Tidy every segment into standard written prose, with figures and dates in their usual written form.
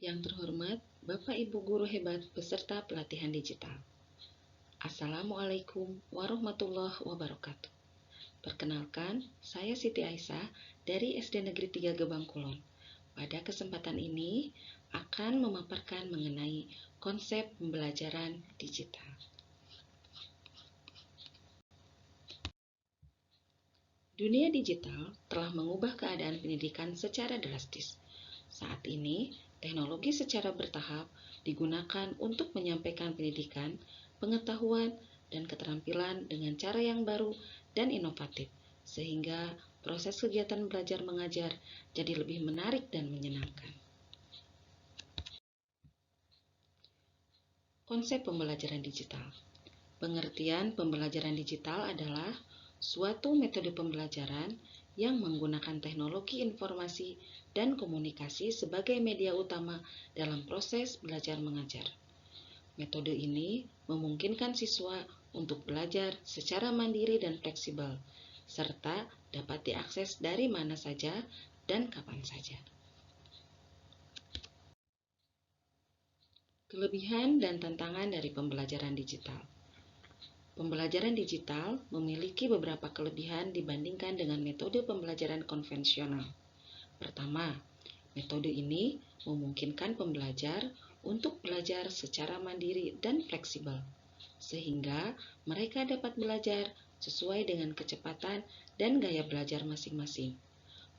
Yang terhormat Bapak Ibu Guru hebat beserta pelatihan digital. Assalamualaikum warahmatullahi wabarakatuh. Perkenalkan, saya Siti Aisyah dari SD Negeri 3 Gebang Kulon. Pada kesempatan ini akan memaparkan mengenai konsep pembelajaran digital. Dunia digital telah mengubah keadaan pendidikan secara drastis. Saat ini, teknologi secara bertahap digunakan untuk menyampaikan pendidikan, pengetahuan, dan keterampilan dengan cara yang baru dan inovatif, sehingga proses kegiatan belajar mengajar jadi lebih menarik dan menyenangkan. Konsep pembelajaran digital. Pengertian pembelajaran digital adalah suatu metode pembelajaran yang menggunakan teknologi informasi dan komunikasi sebagai media utama dalam proses belajar mengajar. Metode ini memungkinkan siswa untuk belajar secara mandiri dan fleksibel, serta dapat diakses dari mana saja dan kapan saja. Kelebihan dan tantangan dari pembelajaran digital. Pembelajaran digital memiliki beberapa kelebihan dibandingkan dengan metode pembelajaran konvensional. Pertama, metode ini memungkinkan pembelajar untuk belajar secara mandiri dan fleksibel, sehingga mereka dapat belajar sesuai dengan kecepatan dan gaya belajar masing-masing.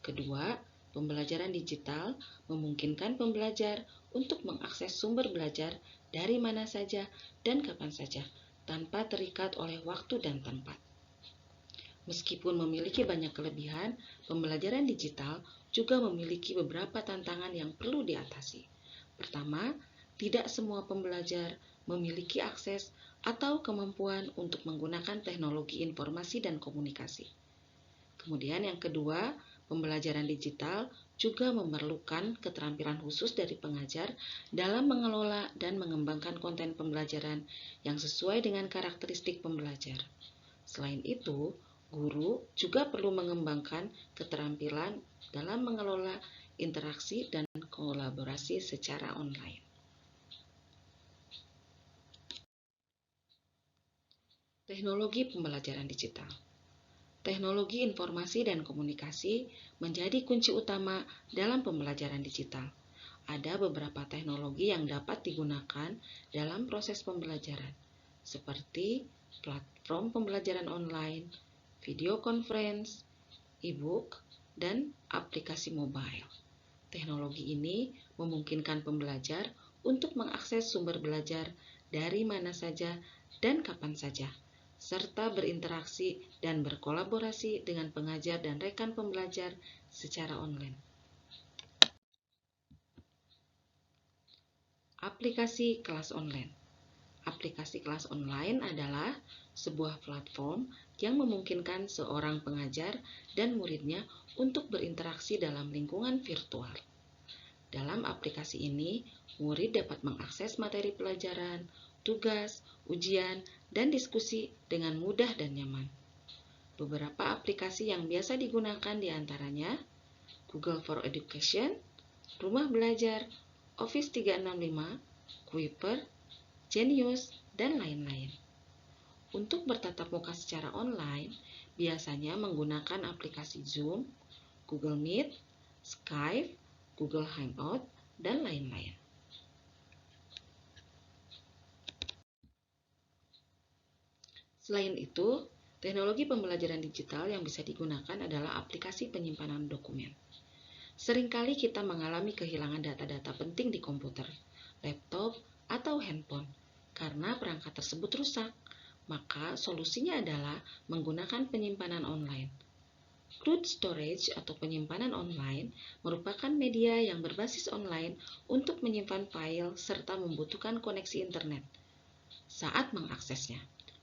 Kedua, pembelajaran digital memungkinkan pembelajar untuk mengakses sumber belajar dari mana saja dan kapan saja, tanpa terikat oleh waktu dan tempat. Meskipun memiliki banyak kelebihan, pembelajaran digital juga memiliki beberapa tantangan yang perlu diatasi. Pertama, tidak semua pembelajar memiliki akses atau kemampuan untuk menggunakan teknologi informasi dan komunikasi. Kemudian yang kedua, pembelajaran digital juga memerlukan keterampilan khusus dari pengajar dalam mengelola dan mengembangkan konten pembelajaran yang sesuai dengan karakteristik pembelajar. Selain itu, guru juga perlu mengembangkan keterampilan dalam mengelola interaksi dan kolaborasi secara online. Teknologi pembelajaran digital. Teknologi informasi dan komunikasi menjadi kunci utama dalam pembelajaran digital. Ada beberapa teknologi yang dapat digunakan dalam proses pembelajaran, seperti platform pembelajaran online, video conference, e-book, dan aplikasi mobile. Teknologi ini memungkinkan pembelajar untuk mengakses sumber belajar dari mana saja dan kapan saja, serta berinteraksi dan berkolaborasi dengan pengajar dan rekan pembelajar secara online. Aplikasi kelas online. Aplikasi kelas online adalah sebuah platform yang memungkinkan seorang pengajar dan muridnya untuk berinteraksi dalam lingkungan virtual. Dalam aplikasi ini, murid dapat mengakses materi pelajaran, tugas, ujian, dan diskusi dengan mudah dan nyaman. Beberapa aplikasi yang biasa digunakan diantaranya Google for Education, Rumah Belajar, Office 365, Kuiper, Genius, dan lain-lain. Untuk bertatap muka secara online, biasanya menggunakan aplikasi Zoom, Google Meet, Skype, Google Hangout, dan lain-lain. Selain itu, teknologi pembelajaran digital yang bisa digunakan adalah aplikasi penyimpanan dokumen. Seringkali kita mengalami kehilangan data-data penting di komputer, laptop, atau handphone karena perangkat tersebut rusak. Maka solusinya adalah menggunakan penyimpanan online. Cloud storage atau penyimpanan online merupakan media yang berbasis online untuk menyimpan file serta membutuhkan koneksi internet saat mengaksesnya.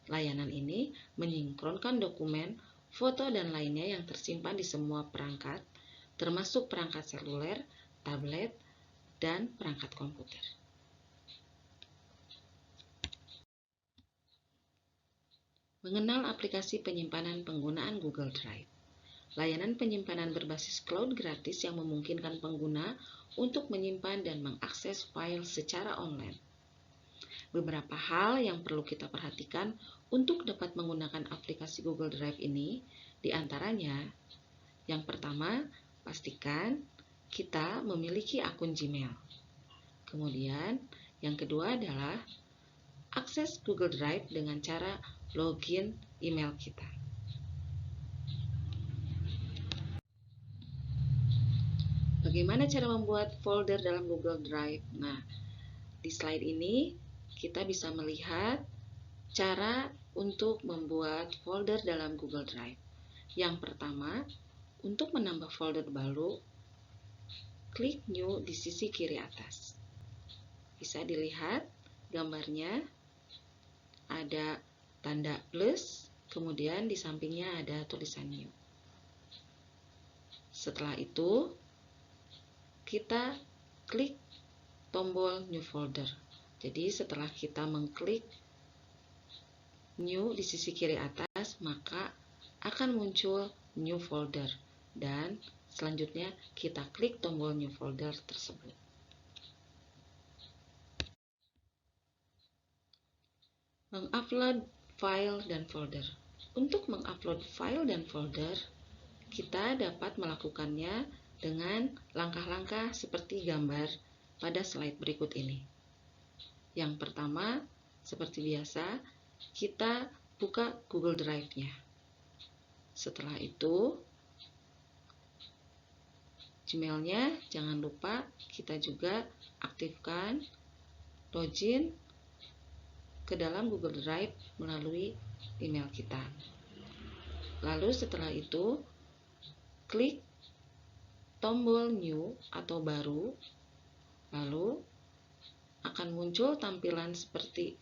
Layanan ini menyinkronkan dokumen, foto, dan lainnya yang tersimpan di semua perangkat, termasuk perangkat seluler, tablet, dan perangkat komputer. Mengenal aplikasi penyimpanan penggunaan Google Drive. layanan penyimpanan berbasis cloud gratis yang memungkinkan pengguna untuk menyimpan dan mengakses file secara online. Beberapa hal yang perlu kita perhatikan untuk dapat menggunakan aplikasi Google Drive ini, diantaranya, yang pertama, pastikan kita memiliki akun Gmail. Kemudian, yang kedua adalah akses Google Drive dengan cara login email kita. Bagaimana cara membuat folder dalam Google Drive? Nah, di slide ini kita bisa melihat cara untuk membuat folder dalam Google Drive. Yang pertama, untuk menambah folder baru, klik New di sisi kiri atas. Bisa dilihat gambarnya ada tanda plus, kemudian di sampingnya ada tulisan New. Setelah itu, kita klik tombol New Folder. Jadi setelah kita mengklik New di sisi kiri atas, maka akan muncul New Folder. Dan selanjutnya kita klik tombol New Folder tersebut. Mengupload file dan folder. Untuk mengupload file dan folder, kita dapat melakukannya dengan langkah-langkah seperti gambar pada slide berikut ini. Yang pertama, seperti biasa, kita buka Google Drive-nya. Setelah itu, Gmail-nya jangan lupa kita juga aktifkan login ke dalam Google Drive melalui email kita. Lalu setelah itu, klik tombol New atau Baru, lalu akan muncul tampilan seperti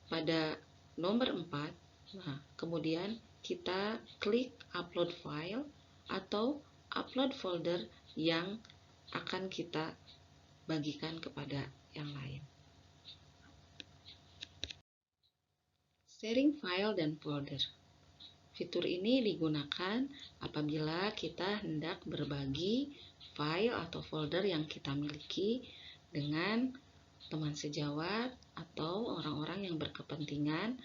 pada nomor 4. Nah, kemudian kita klik Upload File atau Upload Folder yang akan kita bagikan kepada yang lain. Sharing file dan folder. Fitur ini digunakan apabila kita hendak berbagi file atau folder yang kita miliki dengan teman sejawat atau orang-orang yang berkepentingan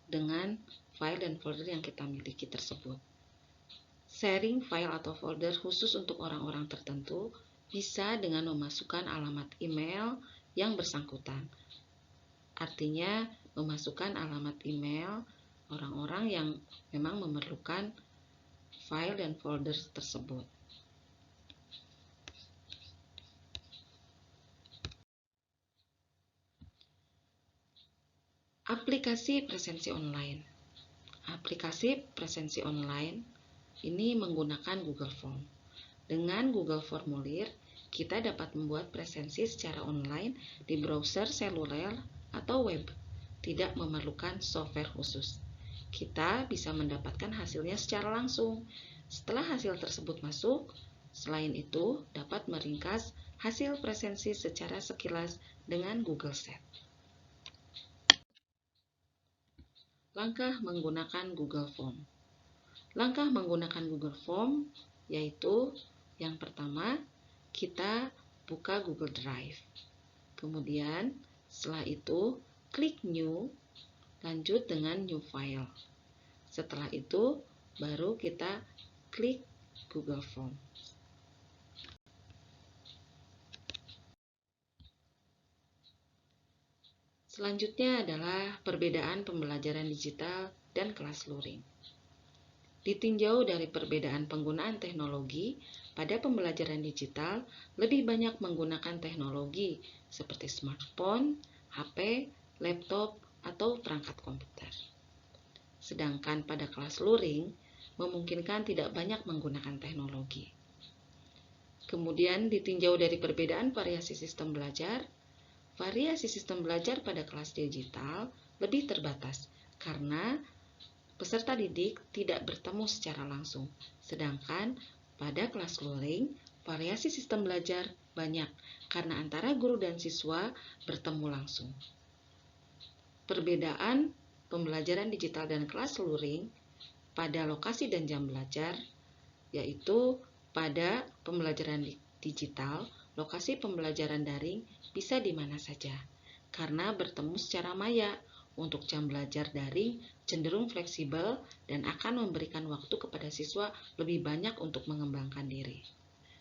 dengan file dan folder yang kita miliki tersebut. Sharing file atau folder khusus untuk orang-orang tertentu bisa dengan memasukkan alamat email yang bersangkutan. Artinya, memasukkan alamat email orang-orang yang memang memerlukan file dan folder tersebut. Aplikasi presensi online. Aplikasi presensi online ini menggunakan Google Form. Dengan Google Formulir, kita dapat membuat presensi secara online di browser seluler atau web, tidak memerlukan software khusus. Kita bisa mendapatkan hasilnya secara langsung. Setelah hasil tersebut masuk, selain itu dapat meringkas hasil presensi secara sekilas dengan Google Sheets. Langkah menggunakan Google Form. Langkah menggunakan Google Form yaitu yang pertama, kita buka Google Drive. Kemudian setelah itu klik New, lanjut dengan New File. Setelah itu baru kita klik Google Form. Selanjutnya adalah perbedaan pembelajaran digital dan kelas luring. Ditinjau dari perbedaan penggunaan teknologi, pada pembelajaran digital lebih banyak menggunakan teknologi seperti smartphone, HP, laptop, atau perangkat komputer. Sedangkan pada kelas luring, memungkinkan tidak banyak menggunakan teknologi. Kemudian ditinjau dari perbedaan variasi sistem belajar pada kelas digital lebih terbatas karena peserta didik tidak bertemu secara langsung. Sedangkan pada kelas luring, variasi sistem belajar banyak karena antara guru dan siswa bertemu langsung. Perbedaan pembelajaran digital dan kelas luring pada lokasi dan jam belajar yaitu pada pembelajaran digital, lokasi pembelajaran daring bisa di mana saja, karena bertemu secara maya. Untuk jam belajar daring cenderung fleksibel dan akan memberikan waktu kepada siswa lebih banyak untuk mengembangkan diri.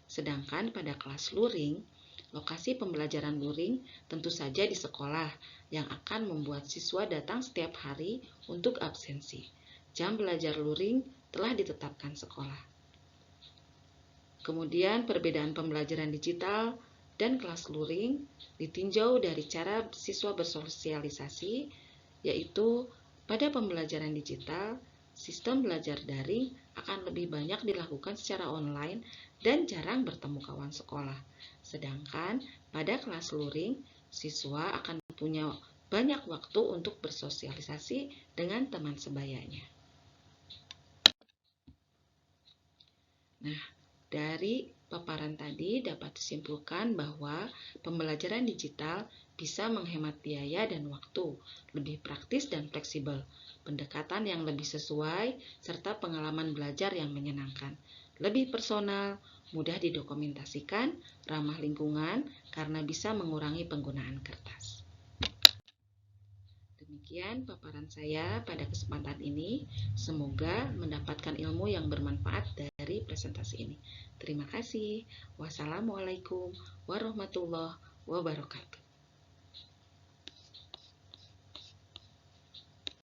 Sedangkan pada kelas luring, lokasi pembelajaran luring tentu saja di sekolah yang akan membuat siswa datang setiap hari untuk absensi. Jam belajar luring telah ditetapkan sekolah. Kemudian perbedaan pembelajaran digital dan kelas luring ditinjau dari cara siswa bersosialisasi, yaitu pada pembelajaran digital, sistem belajar daring akan lebih banyak dilakukan secara online dan jarang bertemu kawan sekolah. Sedangkan pada kelas luring, siswa akan punya banyak waktu untuk bersosialisasi dengan teman sebayanya. Nah, dari paparan tadi dapat disimpulkan bahwa pembelajaran digital bisa menghemat biaya dan waktu, lebih praktis dan fleksibel, pendekatan yang lebih sesuai, serta pengalaman belajar yang menyenangkan, lebih personal, mudah didokumentasikan, ramah lingkungan karena bisa mengurangi penggunaan kertas. Demikian paparan saya pada kesempatan ini. Semoga mendapatkan ilmu yang bermanfaat dari presentasi ini. Terima kasih. Wassalamualaikum warahmatullahi wabarakatuh.